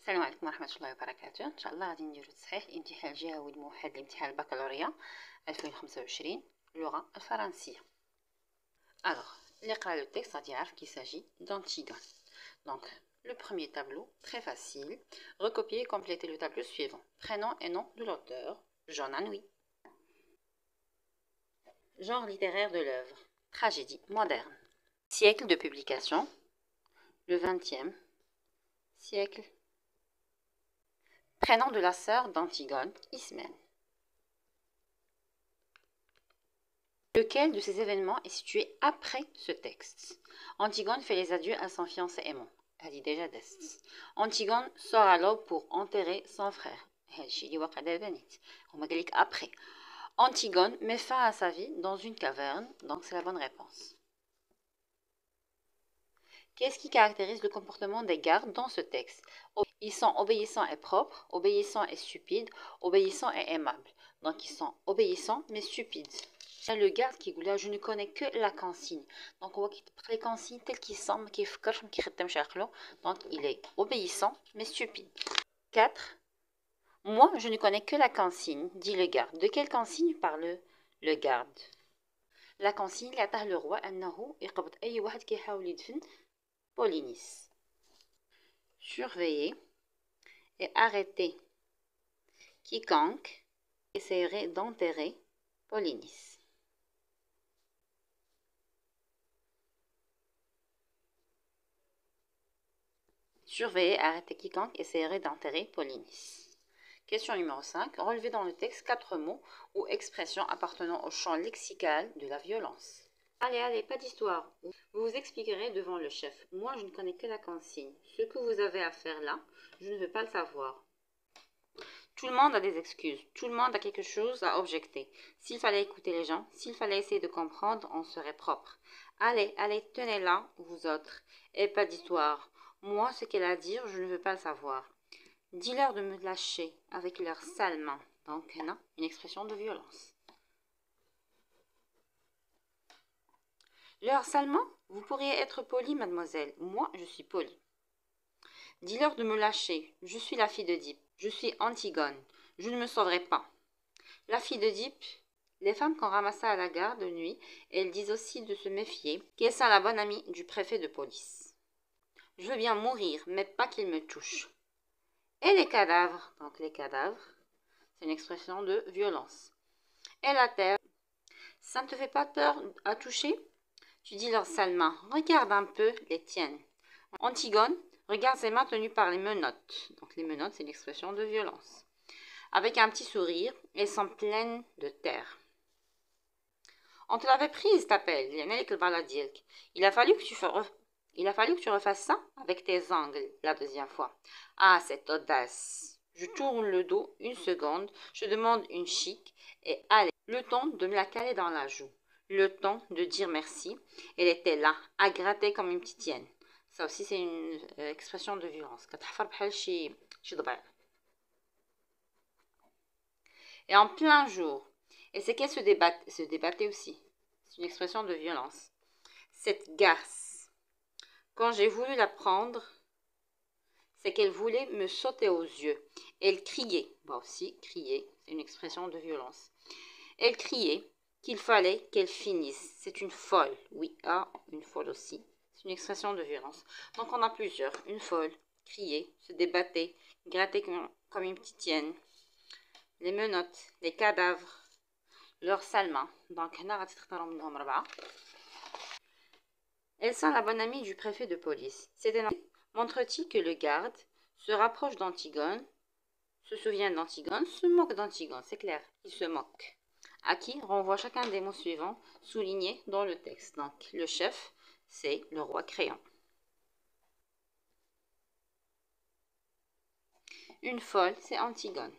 السلام عليكم ورحمة الله وبركاته. إن شاء الله غادي نديرو تصحيح الامتحان الجهوي الموحد لامتحان البكالوريا 2025 اللغة الفرنسية. Alors, نقرا le texte, غادي يعرف qu'il s'agit d'Antigone. Donc, le premier tableau, très facile. Recopier et compléter le tableau suivant. Prénom et nom de l'auteur, Jean Anouilh. Genre littéraire de l'œuvre, tragédie moderne. Siècle de publication, le 20e siècle. Prénom de la sœur d'Antigone, Ismène. Lequel de ces événements est situé après ce texte? Antigone fait les adieux à son fiancé aimant. Elle dit déjà d'est. Antigone sort à l'aube pour enterrer son frère. Après. Antigone met fin à sa vie dans une caverne, donc c'est la bonne réponse. Qu'est-ce qui caractérise le comportement des gardes dans ce texte? Ils sont obéissants et propres, obéissants et stupides, obéissants et aimables. Donc ils sont obéissants mais stupides. Le garde qui dit je ne connais que la consigne. Donc on voit qu'il prend les consignes telles qu'ils sont, donc il est obéissant mais stupide. 4. Moi je ne connais que la consigne, dit le garde. De quelle consigne parle le garde? La consigne اللي عطاه le roi أنه يقبض أي واحد كيحاول يدفن Polynice. Surveiller et arrêter quiconque essaierait d'enterrer Polynice. Surveiller et arrêter quiconque essaierait d'enterrer Polynice. Question numéro 5. Relevez dans le texte 4 mots ou expressions appartenant au champ lexical de la violence. Allez, pas d'histoire. Vous vous expliquerez devant le chef. Moi, je ne connais que la consigne. Ce que vous avez à faire là, je ne veux pas le savoir. Tout le monde a des excuses. Tout le monde a quelque chose à objecter. S'il fallait écouter les gens, s'il fallait essayer de comprendre, on serait propre. Allez, tenez là, vous autres. Et pas d'histoire. Moi, ce qu'elle a à dire, je ne veux pas le savoir. Dis-leur de me lâcher avec leurs sales mains. Donc, là, une expression de violence. Le harcèlement, vous pourriez être poli, mademoiselle. Moi, je suis poli. Dis-leur de me lâcher. Je suis la fille d'Oedipe. Je suis Antigone. Je ne me sauverai pas. La fille d'Oedipe, les femmes qu'on ramassa à la gare de nuit, elles disent aussi de se méfier, qu'elles sont la bonne amie du préfet de police. Je veux bien mourir, mais pas qu'il me touche. Et les cadavres, donc les cadavres, c'est une expression de violence. Et la terre, ça ne te fait pas peur à toucher? Tu dis leurs sales mains, regarde un peu les tiennes. Antigone regarde ses mains tenues par les menottes. Donc les menottes, c'est une expression de violence. Avec un petit sourire, elles sont pleines de terre. On te l'avait prise, t'appelle. Il a fallu que tu refasses ça avec tes ongles la deuxième fois. Ah, cette audace. Je tourne le dos une seconde, je demande une chic et allez, le temps de me la caler dans la joue. Le temps de dire merci. Elle était là, à gratter comme une petite hyène. Ça aussi, c'est une expression de violence. Et en plein jour. Et c'est qu'elle se débattait aussi. C'est une expression de violence. Cette garce. Quand j'ai voulu la prendre, c'est qu'elle voulait me sauter aux yeux. Elle criait. Bah aussi, crier, c'est une expression de violence. Elle criait qu'il fallait qu'elle finisse. C'est une folle. Oui, une folle aussi. C'est une expression de violence. Donc on a plusieurs. Une folle, crier, se débattait, gratter comme une petite hyène. Les menottes, les cadavres, leurs sales mains. Donc elles sont la bonne amie du préfet de police. Montre-t-il que le garde se rapproche d'Antigone, se souvient d'Antigone, se moque d'Antigone. C'est clair, il se moque. À qui renvoie chacun des mots suivants soulignés dans le texte. Donc, le chef, c'est le roi Créon. Une folle, c'est Antigone.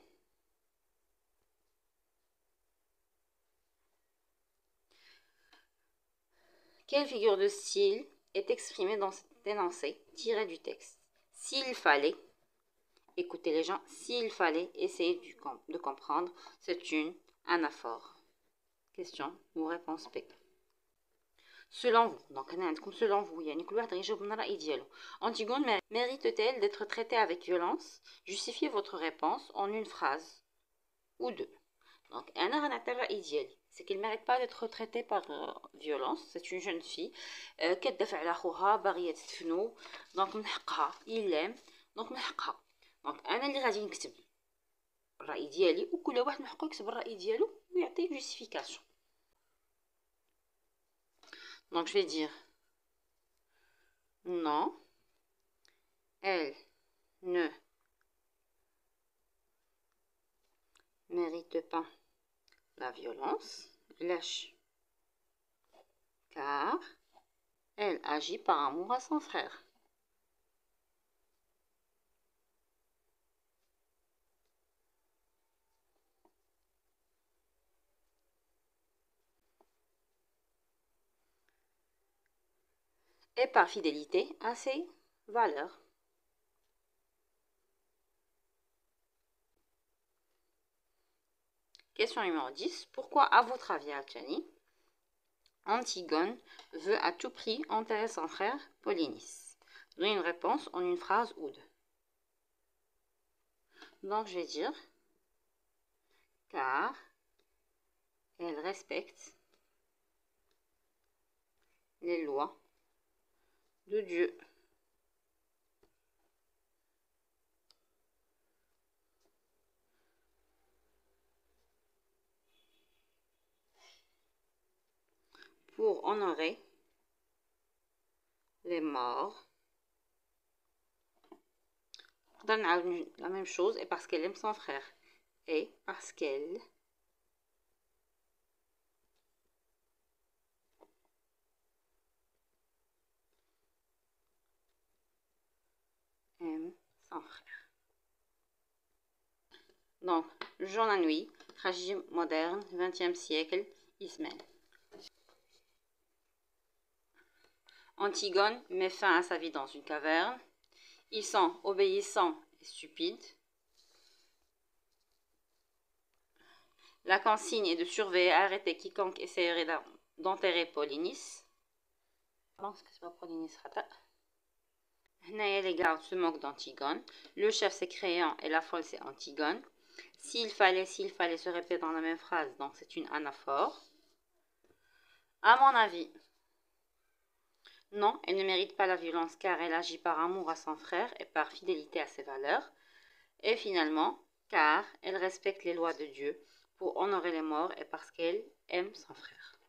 Quelle figure de style est exprimée dans cet énoncé tiré du texte? S'il fallait, écouter les gens, s'il fallait essayer de comprendre, c'est une anaphore. Question ou réponse B. Selon vous, donc comme selon vous, يعني كل واحد غيجاوب من الرأي ديالو. Antigone mérite-t-elle d'être traitée avec violence? Justifiez votre réponse en une phrase ou deux. Donc أنا غنعطي الرأي ديالي. C'est qu'elle ne mérite pas d'être traitée par violence. C'est une jeune fille كتدافع على خوها باغية تدفنو. donc من حقها il l'aime. donc من حقها. donc أنا اللي غادي نكتب الرأي ديالي وكل واحد من حقه يكتب الرأي ديالو ويعطي justification. Donc je vais dire non, elle ne mérite pas la violence, lâche, car elle agit par amour à son frère. Et par fidélité à ses valeurs. Question numéro 10. Pourquoi, à votre avis, Altani, Antigone veut à tout prix enterrer son frère Polynice? Donnez une réponse en une phrase ou deux. Donc, je vais dire car elle respecte les lois de Dieu. Pour honorer les morts. Donne la même chose et parce qu'elle aime son frère. Et parce qu'elle aime son frère. Donc, Jour la nuit, tragédie moderne, 20e siècle, Ismène. Antigone met fin à sa vie dans une caverne. Ils sont obéissants et stupides. La consigne est de surveiller et arrêter quiconque essaierait d'enterrer Polynice. Parce que c'est pas Polynice, les gars se moquent d'Antigone. Le chef c'est Créon et la folle c'est Antigone. S'il fallait se répéter dans la même phrase, donc c'est une anaphore. À mon avis, non, elle ne mérite pas la violence car elle agit par amour à son frère et par fidélité à ses valeurs. Et finalement, car elle respecte les lois de Dieu pour honorer les morts et parce qu'elle aime son frère.